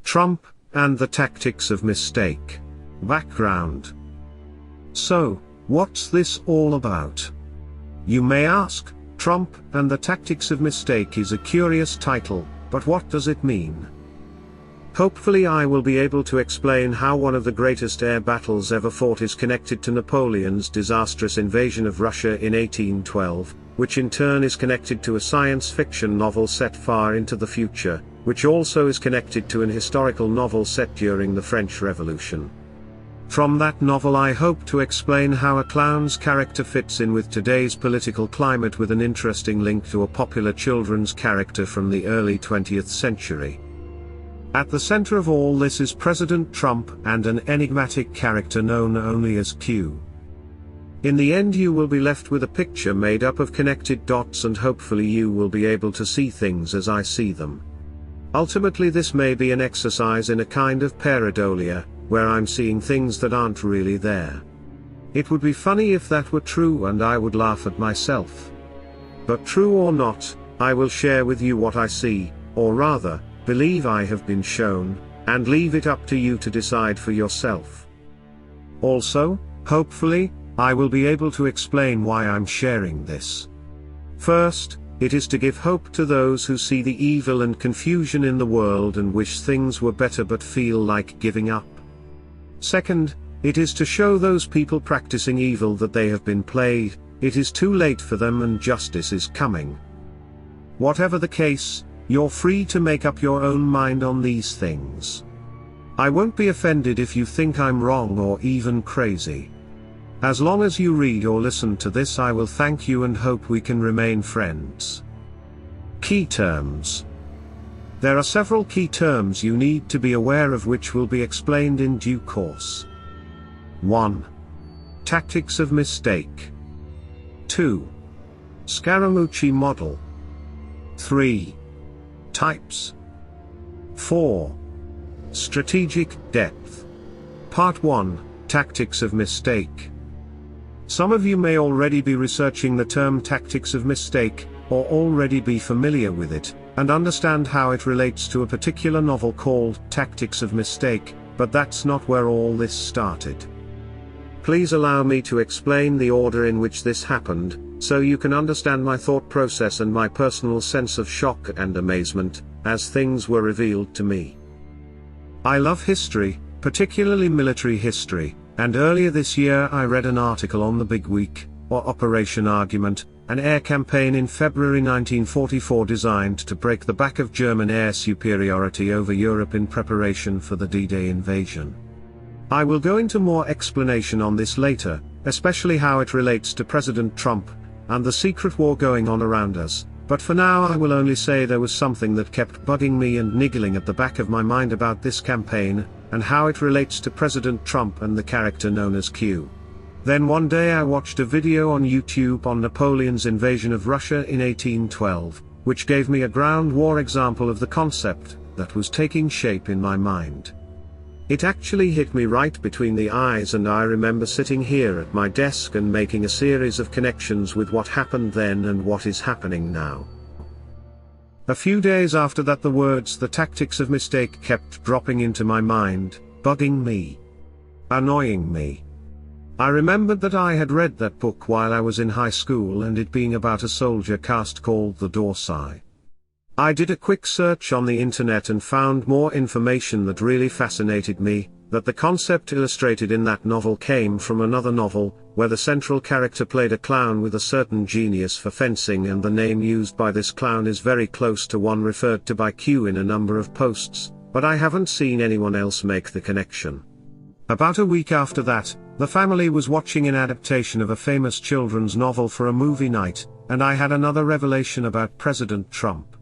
Trump, and the tactics of mistake. Background. So, what's this all about? You may ask. Trump, and the tactics of mistake is a curious title, but what does it mean? Hopefully I will be able to explain how one of the greatest air battles ever fought is connected to Napoleon's disastrous invasion of Russia in 1812, which in turn is connected to a science fiction novel set far into the future, which also is connected to an historical novel set during the French Revolution. From that novel I hope to explain how a clown's character fits in with today's political climate with an interesting link to a popular children's character from the early 20th century. At the center of all this is President Trump and an enigmatic character known only as Q. In the end you will be left with a picture made up of connected dots, and hopefully you will be able to see things as I see them. Ultimately this may be an exercise in a kind of pareidolia, where I'm seeing things that aren't really there. It would be funny if that were true and I would laugh at myself. But true or not, I will share with you what I see, or rather, believe I have been shown, and leave it up to you to decide for yourself. Also, hopefully, I will be able to explain why I'm sharing this. First, it is to give hope to those who see the evil and confusion in the world and wish things were better but feel like giving up. Second, it is to show those people practicing evil that they have been played, it is too late for them and justice is coming. Whatever the case, you're free to make up your own mind on these things. I won't be offended if you think I'm wrong or even crazy. As long as you read or listen to this I will thank you and hope we can remain friends. Key terms. There are several key terms you need to be aware of which will be explained in due course. 1. Tactics of mistake. 2. Scaramucci model. 3. Types. 4. Strategic depth. Part 1, Tactics of mistake. Some of you may already be researching the term tactics of mistake, or already be familiar with it, and understand how it relates to a particular novel called Tactics of Mistake, but that's not where all this started. Please allow me to explain the order in which this happened, so you can understand my thought process and my personal sense of shock and amazement, as things were revealed to me. I love history, particularly military history, and earlier this year I read an article on the Big Week, or Operation Argument, an air campaign in February 1944 designed to break the back of German air superiority over Europe in preparation for the D-Day invasion. I will go into more explanation on this later, especially how it relates to President Trump, and the secret war going on around us, but for now I will only say there was something that kept bugging me and niggling at the back of my mind about this campaign, and how it relates to President Trump and the character known as Q. Then one day I watched a video on YouTube on Napoleon's invasion of Russia in 1812, which gave me a ground war example of the concept that was taking shape in my mind. It actually hit me right between the eyes, and I remember sitting here at my desk and making a series of connections with what happened then and what is happening now. A few days after that the words "the tactics of mistake" kept dropping into my mind, bugging me, annoying me. I remembered that I had read that book while I was in high school, and it being about a soldier caste called the Dorsai. I did a quick search on the internet and found more information that really fascinated me, that the concept illustrated in that novel came from another novel, where the central character played a clown with a certain genius for fencing, and the name used by this clown is very close to one referred to by Q in a number of posts, but I haven't seen anyone else make the connection. About a week after that, the family was watching an adaptation of a famous children's novel for a movie night, and I had another revelation about President Trump.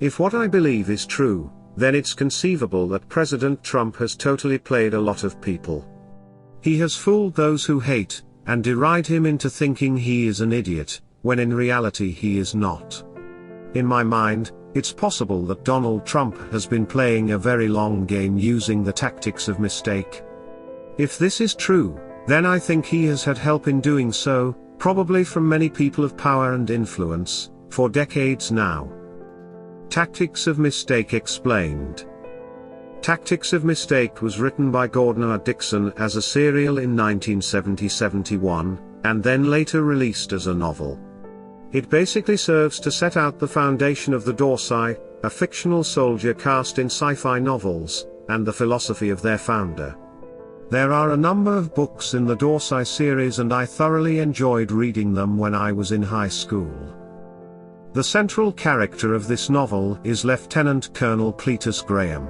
If what I believe is true, then it's conceivable that President Trump has totally played a lot of people. He has fooled those who hate, and deride him into thinking he is an idiot, when in reality he is not. In my mind, it's possible that Donald Trump has been playing a very long game using the tactics of mistake. If this is true, then I think he has had help in doing so, probably from many people of power and influence, for decades now. Tactics of mistake explained. Tactics of Mistake was written by Gordon R. Dickson as a serial in 1970-71, and then later released as a novel. It basically serves to set out the foundation of the Dorsai, a fictional soldier cast in sci-fi novels, and the philosophy of their founder. There are a number of books in the Dorsai series and I thoroughly enjoyed reading them when I was in high school. The central character of this novel is Lieutenant Colonel Cletus Graham.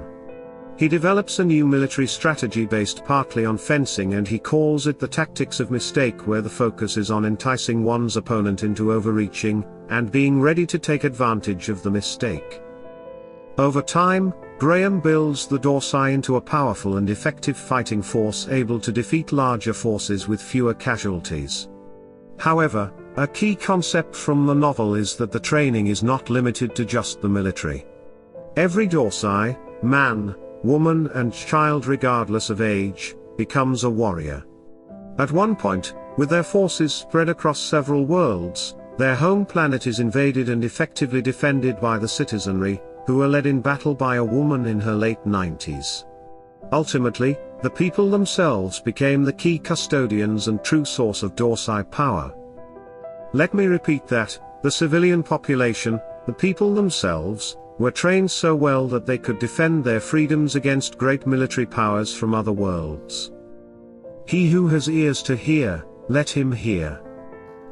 He develops a new military strategy based partly on fencing, and he calls it the Tactics of Mistake, where the focus is on enticing one's opponent into overreaching, and being ready to take advantage of the mistake. Over time, Graham builds the Dorsai into a powerful and effective fighting force able to defeat larger forces with fewer casualties. However, a key concept from the novel is that the training is not limited to just the military. Every Dorsai, man, woman and child regardless of age, becomes a warrior. At one point, with their forces spread across several worlds, their home planet is invaded and effectively defended by the citizenry, who are led in battle by a woman in her late 90s. Ultimately, the people themselves became the key custodians and true source of Dorsai power. Let me repeat that, the civilian population, the people themselves, were trained so well that they could defend their freedoms against great military powers from other worlds. He who has ears to hear, let him hear.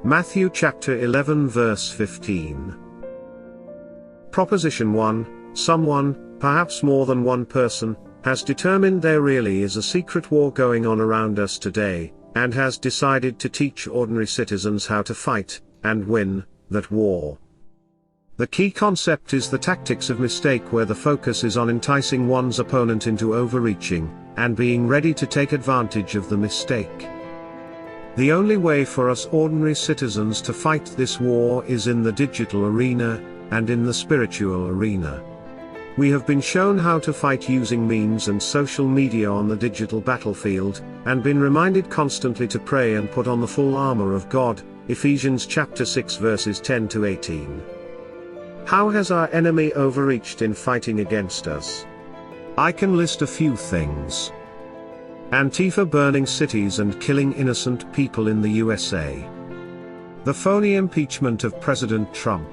Matthew chapter 11 verse 15. Proposition 1, someone, perhaps more than one person, has determined there really is a secret war going on around us today, and has decided to teach ordinary citizens how to fight, and win, that war. The key concept is the Tactics of Mistake, where the focus is on enticing one's opponent into overreaching, and being ready to take advantage of the mistake. The only way for us ordinary citizens to fight this war is in the digital arena, and in the spiritual arena. We have been shown how to fight using memes and social media on the digital battlefield, and been reminded constantly to pray and put on the full armor of God, Ephesians chapter 6 verses 10 to 18. How has our enemy overreached in fighting against us? I can list a few things. Antifa burning cities and killing innocent people in the USA. The phony impeachment of President Trump.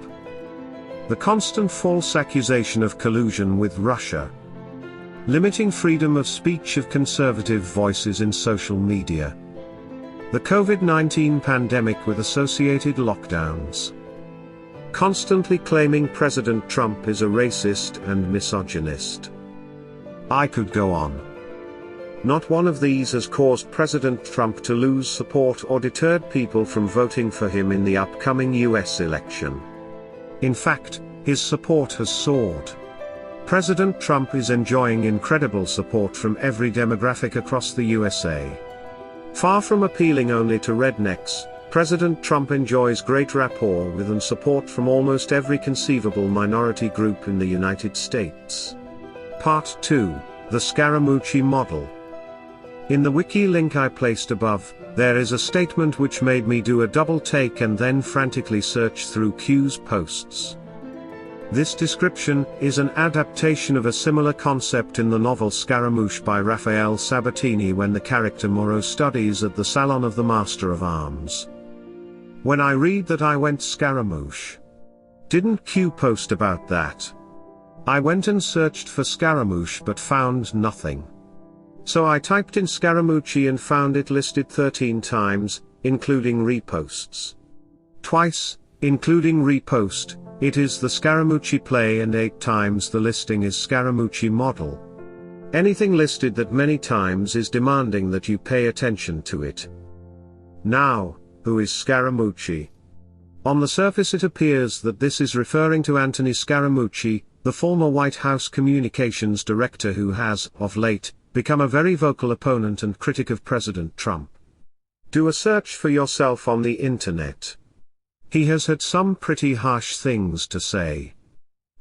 The constant false accusation of collusion with Russia. Limiting freedom of speech of conservative voices in social media. The COVID-19 pandemic with associated lockdowns. Constantly claiming President Trump is a racist and misogynist. I could go on. Not one of these has caused President Trump to lose support or deterred people from voting for him in the upcoming US election. In fact, his support has soared. President Trump is enjoying incredible support from every demographic across the USA. Far from appealing only to rednecks, President Trump enjoys great rapport with and support from almost every conceivable minority group in the United States. Part 2, the Scaramucci Model. In the wiki link I placed above, there is a statement which made me do a double take and then frantically search through Q's posts. This description is an adaptation of a similar concept in the novel Scaramouche by Raphael Sabatini, when the character Moreau studies at the Salon of the Master of Arms. When I read that, I went Scaramouche. Didn't Q post about that? I went and searched for Scaramouche but found nothing. So I typed in Scaramucci and found it listed 13 times, including reposts. Twice, including repost, it is the Scaramucci play, and 8 times the listing is Scaramucci model. Anything listed that many times is demanding that you pay attention to it. Now, who is Scaramucci? On the surface it appears that this is referring to Anthony Scaramucci, the former White House communications director who has, of late, become a very vocal opponent and critic of President Trump. Do a search for yourself on the internet. He has had some pretty harsh things to say.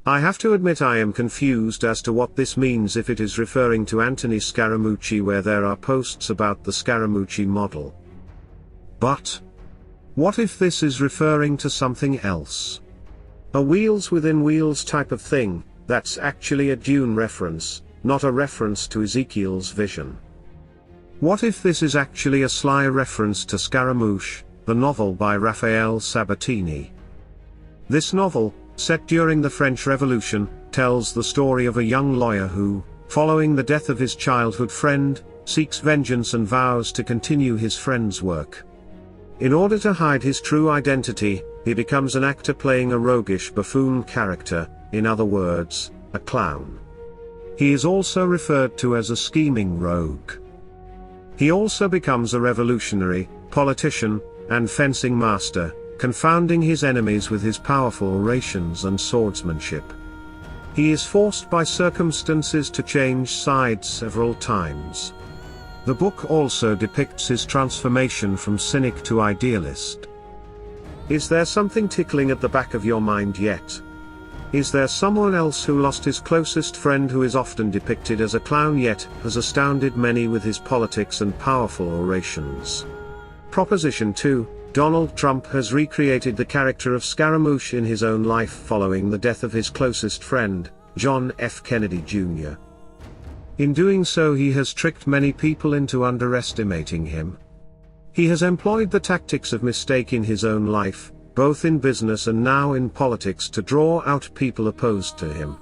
I have to admit I am confused as to what this means, if it is referring to Anthony Scaramucci where there are posts about the Scaramucci model. But what if this is referring to something else? A wheels within wheels type of thing, that's actually a Dune reference, not a reference to Ezekiel's vision. What if this is actually a sly reference to Scaramouche, the novel by Raphael Sabatini? This novel, set during the French Revolution, tells the story of a young lawyer who, following the death of his childhood friend, seeks vengeance and vows to continue his friend's work. In order to hide his true identity, he becomes an actor playing a roguish buffoon character, in other words, a clown. He is also referred to as a scheming rogue. He also becomes a revolutionary, politician, and fencing master, confounding his enemies with his powerful orations and swordsmanship. He is forced by circumstances to change sides several times. The book also depicts his transformation from cynic to idealist. Is there something tickling at the back of your mind yet? Is there someone else who lost his closest friend who is often depicted as a clown yet has astounded many with his politics and powerful orations? Proposition 2. Donald Trump has recreated the character of Scaramouche in his own life following the death of his closest friend, John F. Kennedy Jr. In doing so, he has tricked many people into underestimating him. He has employed the tactics of mistake in his own life, both in business and now in politics, to draw out people opposed to him.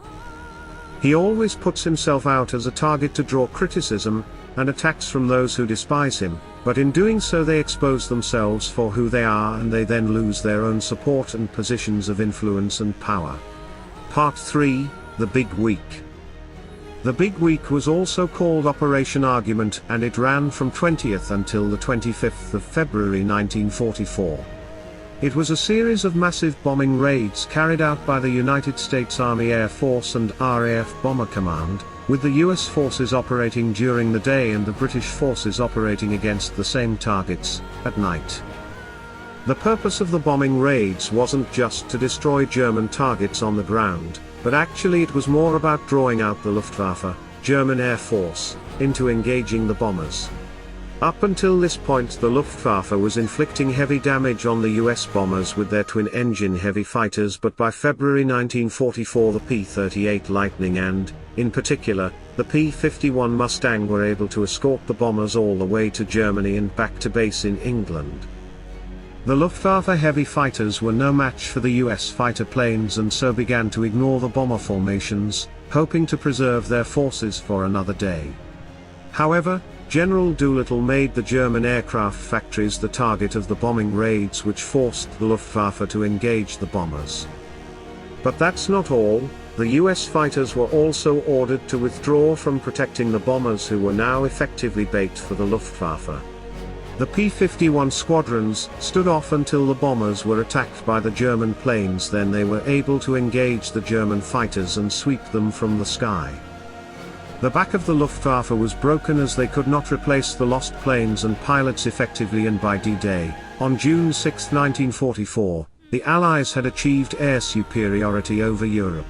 He always puts himself out as a target to draw criticism and attacks from those who despise him, but in doing so they expose themselves for who they are, and they then lose their own support and positions of influence and power. Part 3, The Big Week. The Big Week was also called Operation Argument, and it ran from 20th until the 25th of February 1944. It was a series of massive bombing raids carried out by the United States Army Air Force and RAF Bomber Command, with the US forces operating during the day and the British forces operating against the same targets, at night. The purpose of the bombing raids wasn't just to destroy German targets on the ground, but actually it was more about drawing out the Luftwaffe, German Air Force, into engaging the bombers. Up until this point, the Luftwaffe was inflicting heavy damage on the US bombers with their twin-engine heavy fighters, but by February 1944 the P-38 Lightning and, in particular, the P-51 Mustang were able to escort the bombers all the way to Germany and back to base in England. The Luftwaffe heavy fighters were no match for the US fighter planes and so began to ignore the bomber formations, hoping to preserve their forces for another day. However, General Doolittle made the German aircraft factories the target of the bombing raids, which forced the Luftwaffe to engage the bombers. But that's not all. The US fighters were also ordered to withdraw from protecting the bombers, who were now effectively bait for the Luftwaffe. The P-51 squadrons stood off until the bombers were attacked by the German planes, then they were able to engage the German fighters and sweep them from the sky. The back of the Luftwaffe was broken as they could not replace the lost planes and pilots effectively, and by D-Day, on June 6, 1944, the Allies had achieved air superiority over Europe.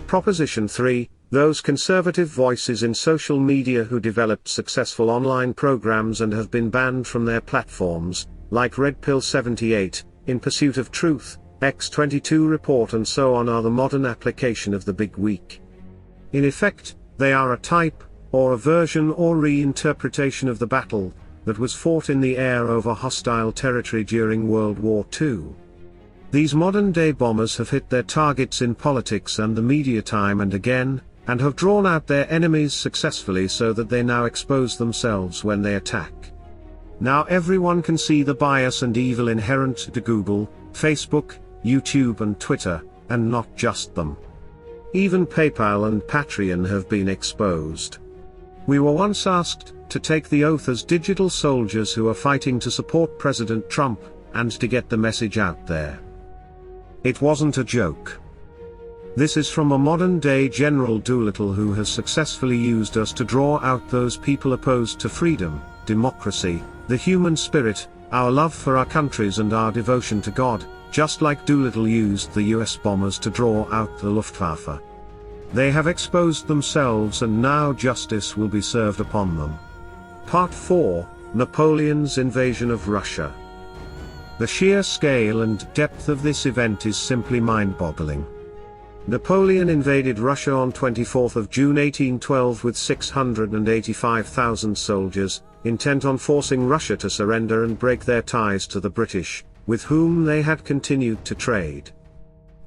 Proposition 3. Those conservative voices in social media who developed successful online programs and have been banned from their platforms, like Red Pill 78, In Pursuit of Truth, X22 Report and so on, are the modern application of the Big Week. In effect, they are a type, or a version or reinterpretation of the battle that was fought in the air over hostile territory during World War II. These modern-day bombers have hit their targets in politics and the media time and again, and have drawn out their enemies successfully so that they now expose themselves when they attack. Now everyone can see the bias and evil inherent to Google, Facebook, YouTube and Twitter, and not just them. Even PayPal and Patreon have been exposed. We were once asked to take the oath as digital soldiers who are fighting to support President Trump, and to get the message out there. It wasn't a joke. This is from a modern-day General Doolittle who has successfully used us to draw out those people opposed to freedom, democracy, the human spirit, our love for our countries and our devotion to God, just like Doolittle used the US bombers to draw out the Luftwaffe. They have exposed themselves and now justice will be served upon them. Part 4, Napoleon's invasion of Russia. The sheer scale and depth of this event is simply mind-boggling. Napoleon invaded Russia on 24 June 1812 with 685,000 soldiers, intent on forcing Russia to surrender and break their ties to the British, with whom they had continued to trade.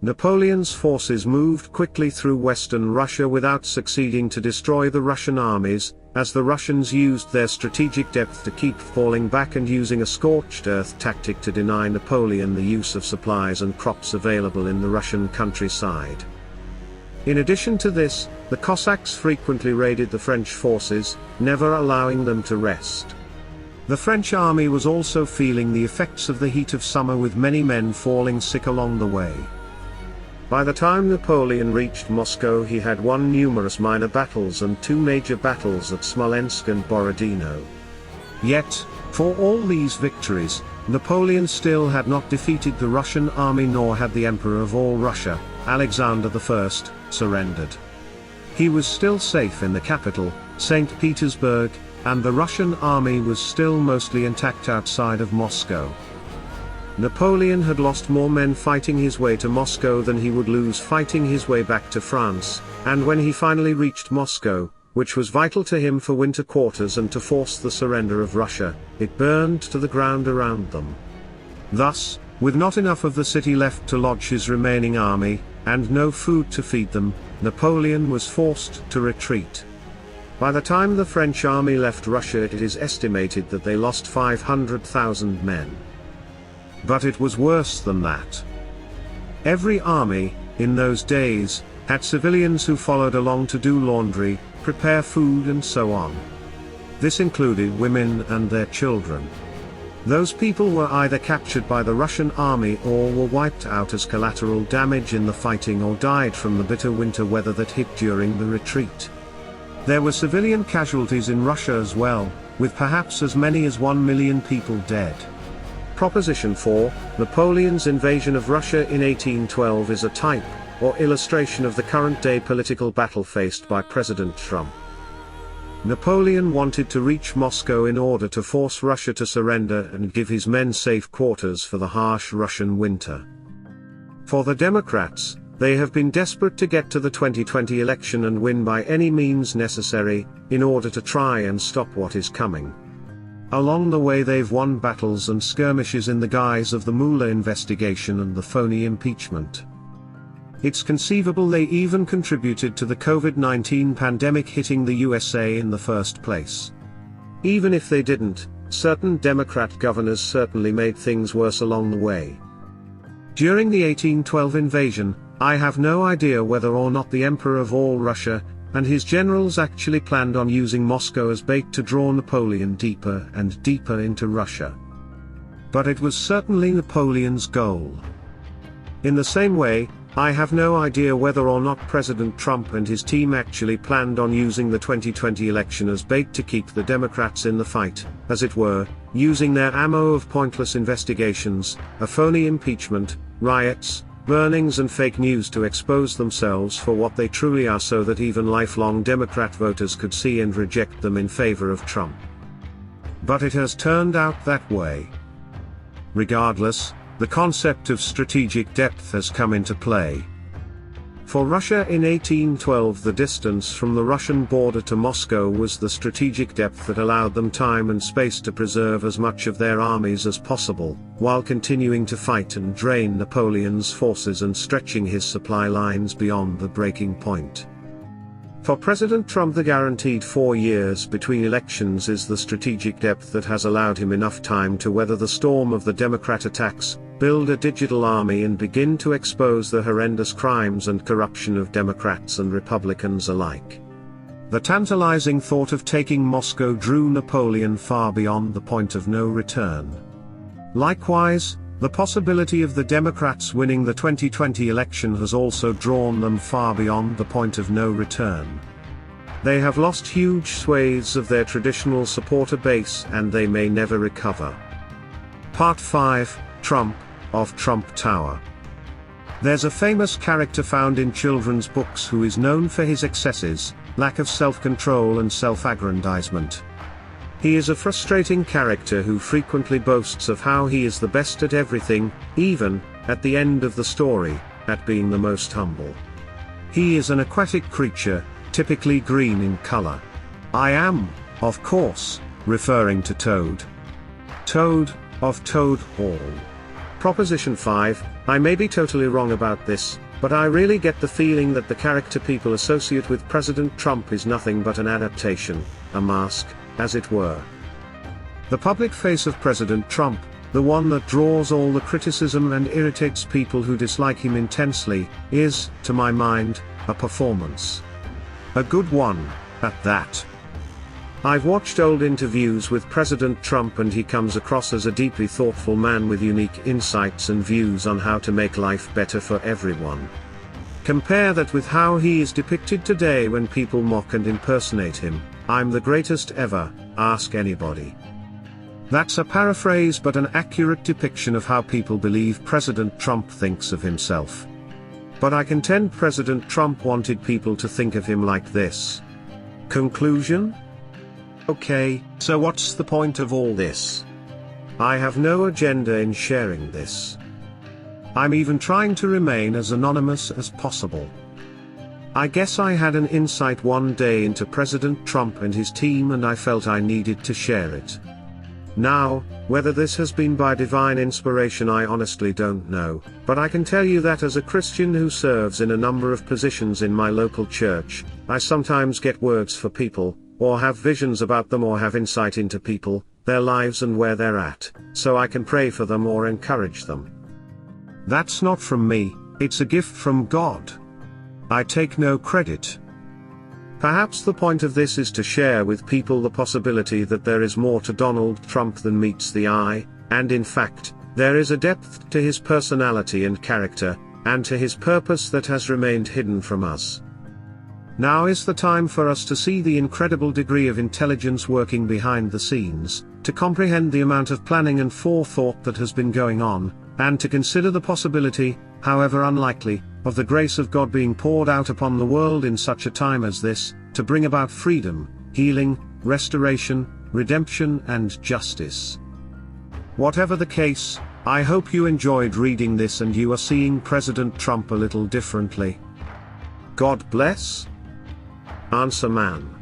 Napoleon's forces moved quickly through western Russia without succeeding to destroy the Russian armies, as the Russians used their strategic depth to keep falling back and using a scorched earth tactic to deny Napoleon the use of supplies and crops available in the Russian countryside. In addition to this, the Cossacks frequently raided the French forces, never allowing them to rest. The French army was also feeling the effects of the heat of summer, with many men falling sick along the way. By the time Napoleon reached Moscow, he had won numerous minor battles and 2 major battles at Smolensk and Borodino. Yet, for all these victories, Napoleon still had not defeated the Russian army, nor had the Emperor of all Russia, Alexander I, surrendered. He was still safe in the capital, St. Petersburg, and the Russian army was still mostly intact outside of Moscow. Napoleon had lost more men fighting his way to Moscow than he would lose fighting his way back to France, and when he finally reached Moscow, which was vital to him for winter quarters and to force the surrender of Russia, it burned to the ground around them. Thus, with not enough of the city left to lodge his remaining army, and no food to feed them, Napoleon was forced to retreat. By the time the French army left Russia, it is estimated that they lost 500,000 men. But it was worse than that. Every army, in those days, had civilians who followed along to do laundry, prepare food and so on. This included women and their children. Those people were either captured by the Russian army or were wiped out as collateral damage in the fighting, or died from the bitter winter weather that hit during the retreat. There were civilian casualties in Russia as well, with perhaps as many as 1 million people dead. Proposition 4, Napoleon's invasion of Russia in 1812 is a type, or illustration of the current-day political battle faced by President Trump. Napoleon wanted to reach Moscow in order to force Russia to surrender and give his men safe quarters for the harsh Russian winter. For the Democrats, they have been desperate to get to the 2020 election and win by any means necessary, in order to try and stop what is coming. Along the way, they've won battles and skirmishes in the guise of the Mueller investigation and the phony impeachment. It's conceivable they even contributed to the COVID-19 pandemic hitting the USA in the first place. Even if they didn't, certain Democrat governors certainly made things worse along the way. During the 1812 invasion, I have no idea whether or not the Emperor of all Russia and his generals actually planned on using Moscow as bait to draw Napoleon deeper and deeper into Russia. But it was certainly Napoleon's goal. In the same way, I have no idea whether or not President Trump and his team actually planned on using the 2020 election as bait to keep the Democrats in the fight, as it were, using their ammo of pointless investigations, a phony impeachment, riots, burnings and fake news to expose themselves for what they truly are, so that even lifelong Democrat voters could see and reject them in favor of Trump. But it has turned out that way. Regardless, the concept of strategic depth has come into play. For Russia in 1812, the distance from the Russian border to Moscow was the strategic depth that allowed them time and space to preserve as much of their armies as possible, while continuing to fight and drain Napoleon's forces and stretching his supply lines beyond the breaking point. For President Trump, the guaranteed 4 years between elections is the strategic depth that has allowed him enough time to weather the storm of the Democrat attacks, build a digital army and begin to expose the horrendous crimes and corruption of Democrats and Republicans alike. The tantalizing thought of taking Moscow drew Napoleon far beyond the point of no return. Likewise, the possibility of the Democrats winning the 2020 election has also drawn them far beyond the point of no return. They have lost huge swathes of their traditional supporter base and they may never recover. Part 5, Trump, of Trump Tower. There's a famous character found in children's books who is known for his excesses, lack of self-control and self-aggrandizement. He is a frustrating character who frequently boasts of how he is the best at everything, even, at the end of the story, at being the most humble. He is an aquatic creature, typically green in color. I am, of course, referring to Toad. Toad, of Toad Hall. Proposition 5, I may be totally wrong about this, but I really get the feeling that the character people associate with President Trump is nothing but an adaptation, a mask, as it were. The public face of President Trump, the one that draws all the criticism and irritates people who dislike him intensely, is, to my mind, a performance. A good one, at that. I've watched old interviews with President Trump and he comes across as a deeply thoughtful man with unique insights and views on how to make life better for everyone. Compare that with how he is depicted today when people mock and impersonate him. I'm the greatest ever, ask anybody. That's a paraphrase but an accurate depiction of how people believe President Trump thinks of himself. But I contend President Trump wanted people to think of him like this. Conclusion? Okay, so what's the point of all this? I have no agenda in sharing this. I'm even trying to remain as anonymous as possible. I guess I had an insight one day into President Trump and his team and I felt I needed to share it. Now, whether this has been by divine inspiration I honestly don't know, but I can tell you that as a Christian who serves in a number of positions in my local church, I sometimes get words for people, or have visions about them or have insight into people, their lives and where they're at, so I can pray for them or encourage them. That's not from me, it's a gift from God. I take no credit. Perhaps the point of this is to share with people the possibility that there is more to Donald Trump than meets the eye, and in fact, there is a depth to his personality and character, and to his purpose that has remained hidden from us. Now is the time for us to see the incredible degree of intelligence working behind the scenes, to comprehend the amount of planning and forethought that has been going on, and to consider the possibility, however unlikely, of the grace of God being poured out upon the world in such a time as this, to bring about freedom, healing, restoration, redemption and justice. Whatever the case, I hope you enjoyed reading this and you are seeing President Trump a little differently. God bless. Answer Man.